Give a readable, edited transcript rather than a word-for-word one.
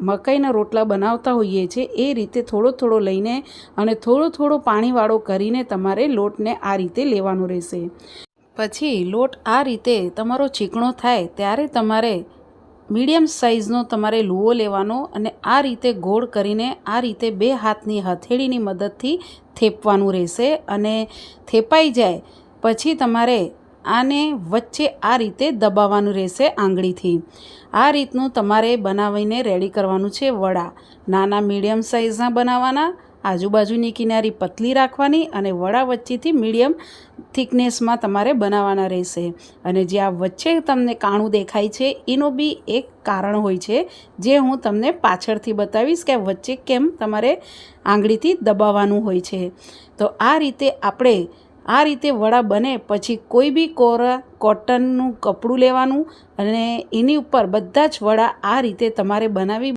મકાઈના રોટલા બનાવતા હોઈએ છીએ એ રીતે થોડો થોડો લઈને અને થોડો થોડો પાણીવાળો કરીને તમારે લોટને આ રીતે લેવાનો રહેશે। પછી લોટ આ રીતે તમારો ચીકણો થાય ત્યારે તમારે મીડિયમ સાઇઝનો તમારે લુઓ લેવાનો અને આ રીતે ગોળ કરીને આ રીતે 2 હાથની હથેળીની મદદથી થેપવાનું રહેશે। અને થેપાઈ જાય પછી તમારે આને વચ્ચે આ રીતે દબાવવાનું રહેશે આંગળીથી। આ રીતનું તમારે બનાવીને રેડી કરવાનું છે વડા। નાના મીડિયમ સાઇઝના બનાવવાના, આજુબાજુની કિનારી પતલી રાખવાની અને વડા વચ્ચેથી મીડિયમ થિકનેસમાં તમારે બનાવવાના રહેશે। અને જે આ વચ્ચે તમને કાણું દેખાય છે એનું બી એક કારણ હોય છે, જે હું તમને પાછળથી બતાવીશ કે વચ્ચે કેમ તમારે આંગળીથી દબાવવાનું હોય છે। તો આ રીતે આપણે આ રીતે વડા બને પછી કોઈ બી કોટનનું કપડું લેવાનું અને એની ઉપર બધા જ વડા આ રીતે તમારે બનાવી